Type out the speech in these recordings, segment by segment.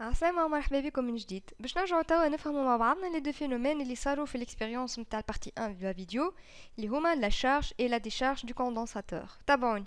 عسلامة ومرحبا بكم من جديد. باش نرجعو توا نفهمو مع بعضنا لي دو فينومين اللي صاروا في الاكسبيريونس نتاع البارتي 1 في الفيديو اللي هما لا شارج et la décharge du condensateur. تابعوني.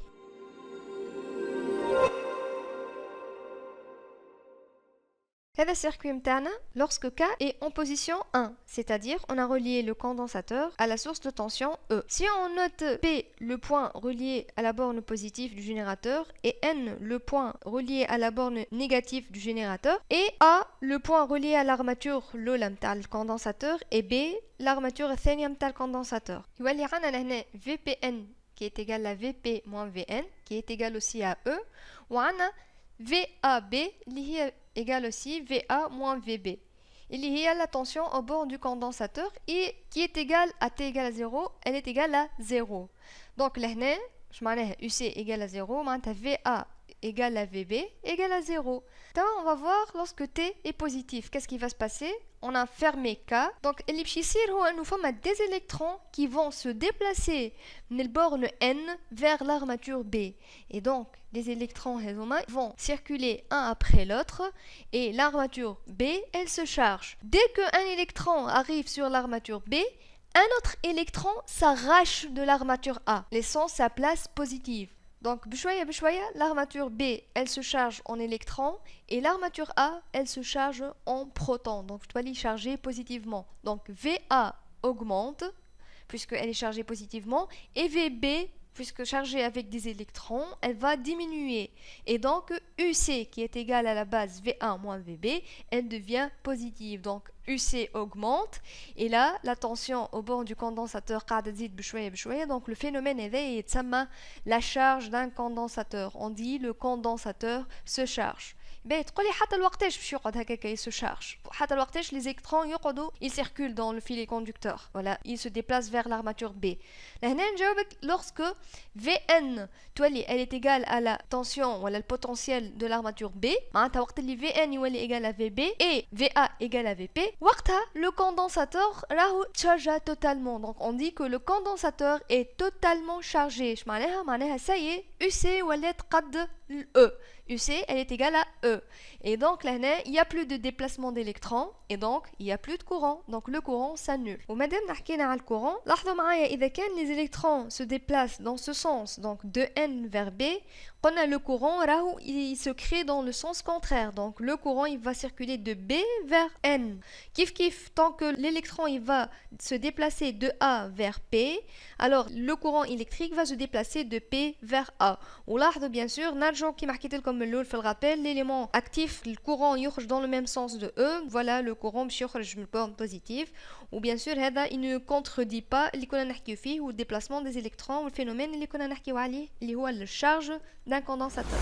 هذا السيركوي متاعنا lorsque K est en position 1, c'est-à-dire on a relié le condensateur à la source de tension E. Si on note P le point relié à la borne positive du générateur et N le point relié à la borne négative du générateur et A le point relié à l'armature l'ola متاع الcondensateur et B l'armature الثانية متاع الcondensateur. يولي عنا لهنا VPN qui est égal à VP moins VN qui est égal aussi à E وعنا VAB اللي هي égale aussi VA moins VB. Il y a la tension au bord du condensateur et qui est égale à T égale à 0, elle est égale à 0. Donc là, je m'en UC égale à 0, VA égale à VB égale à 0. Donc on va voir lorsque T est positif, qu'est-ce qui va se passer? On a fermé K. Donc nous avons des électrons qui vont se déplacer de la borne N vers l'armature B. Et donc les électrons vont circuler un après l'autre et l'armature B, elle se charge. Dès qu'un électron arrive sur l'armature B, un autre électron s'arrache de l'armature A, laissant sa place positive. Donc, bchouaya, l'armature B, elle se charge en électrons et l'armature A, elle se charge en protons. Donc, je dois les charger positivement. Donc, VA augmente puisqu'elle est chargée positivement et VB, puisque chargée avec des électrons, elle va diminuer. Et donc, UC, qui est égal à la base V1 moins VB, elle devient positive. Donc, UC augmente. Et là, la tension au bord du condensateur, donc le phénomène est la charge d'un condensateur. On dit le condensateur se charge. Ben, تقولي حتى الوقتاش باش يقعد هكاكا يسو شارج حتى الوقتاش les électrons يقعدوا ils circulent dans le filet conducteur voilà ils se déplacent vers l'armature B لهنا نجاوبك lorsque Vn تولي elle est égale à la tension ولا le potentiel de l'armature B معناتها وقت اللي Vn يولي égal à VB et VA égale à VP وقتها le condensateur راهو chargé totalement donc on dit que le condensateur est totalement chargé اش معناها ça y est UC ولات قد E UC, elle est égale à E. Et donc là, il n'y a plus de déplacement d'électrons et donc il n'y a plus de courant. Donc le courant s'annule. Ou madame نحكينا على le courant, لاحظوا معايا إذا كان les électrons se déplacent dans ce sens, donc de N vers B, on a le courant, راهو il se crée dans le sens contraire. Donc le courant, il va circuler de B vers N. Kif, tant que l'électron, il va se déplacer de A vers P, alors le courant électrique va se déplacer de P vers A. Ou là, bien sûr, نرجعوا كيما حكيت لكم من الأول في الرابيل, l'élément actif, le courant يخرج dans le même sens de E, voilà le courant باش يخرج من borne positive. Ou bien sûr, هذا il ne contredit pas اللي كنا نحكيو فيه ou le déplacement des électrons ou le phénomène اللي كنا نحكيو عليه اللي هو le charge d'un condensateur.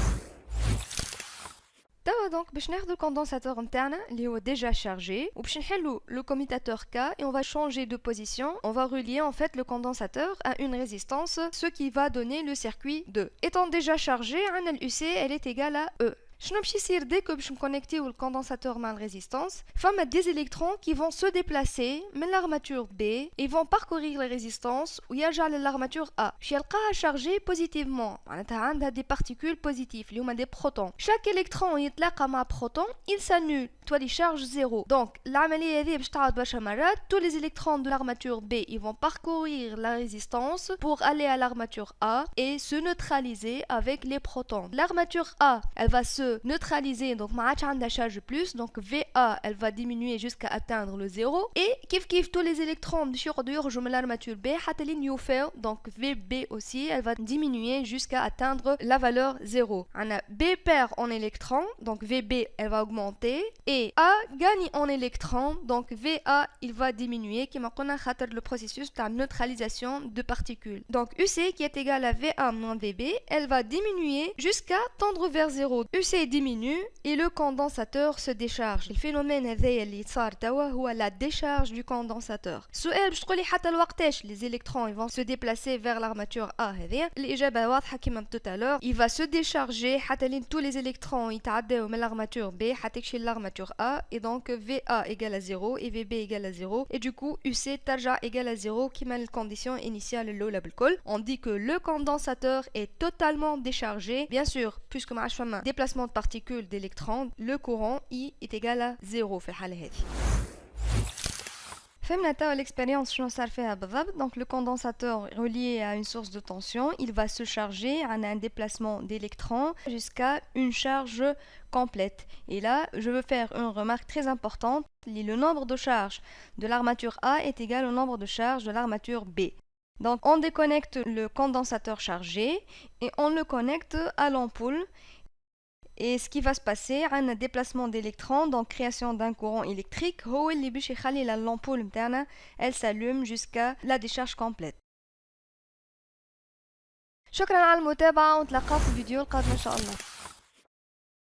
Donc, باش ناخذ le condensateur interne اللي هو déjà chargé وباش نحلو le commutateur K et on va changer de position. On va relier en fait le condensateur à une résistance, ce qui va donner le circuit 2. Étant déjà chargé, عندنا l'UC elle est égale à E. شنو باش يصير dès que باش نكونيكتيو الكوندنساتور مع الريزيستانس فما des électrons qui vont se déplacer من l'armature B et vont parcourir la résistance ويرجع للارماتور A باش يلقاها chargée positivement معناتها عندها des particules positives اللي هما des protons. Chaque électron يتلاقى مع proton il s'annule تولي charge 0. Donc العملية هذه باش تعاود برشا مرات tous les électrons de l'armature B ils vont parcourir la résistance pour aller à l'armature A et se neutraliser avec les protons. L'armature A elle va se neutraliser donc ما عادش عندها charge plus donc VA elle va diminuer jusqu'à atteindre le 0 et كيف tous les électrons باش يقعدوا يخرجوا من l'armature B حتى لين يوفاو donc VB aussi elle va diminuer jusqu'à atteindre la valeur 0. عندنا B perd en électrons donc VB elle va augmenter et A gagne en électrons donc VA il va diminuer كما قلنا خاطر le processus de neutralisation de particules. Donc UC qui est égal à VA moins VB elle va diminuer jusqu'à tendre vers 0. UC diminue et le condensateur se décharge. Le phénomène هذايا اللي صار توا هو la décharge du condensateur. السؤال باش تقولي حتى الوقتاش les électrons ils vont se déplacer vers l'armature A هذايا الإجابة واضحة كما tout à l'heure il va se décharger حتى لين tous les électrons يتعداو من l'armature B حتى يكشي l'armature l'armature A et donc VA égale à 0 et VB égale à 0 et du coup UC tarja égale à 0 qui met la condition initiale l'ola بالكل. On dit que le condensateur est totalement déchargé. Bien sûr, puisque ما عادش فما déplacement de particules d'électrons, le courant I est égal à 0 في الحالة هذه. فهمنا توا l'expérience شنو صار فيها بالضبط. Donc le condensateur relié à une source de tension, il va se charger en un déplacement d'électrons jusqu'à une charge complète. Et là, je veux faire une remarque très importante. Le nombre de charges de l'armature A est égal au nombre de charges de l'armature B. Donc on déconnecte le condensateur chargé et on le connecte à l'ampoule. Et ce qui va se passer, un déplacement d'électrons, donc création d'un courant électrique, l'ampoule elle s'allume jusqu'à la décharge complète. شكرا على المتابعة ونتلقاو في الفيديو القادم إن شاء الله.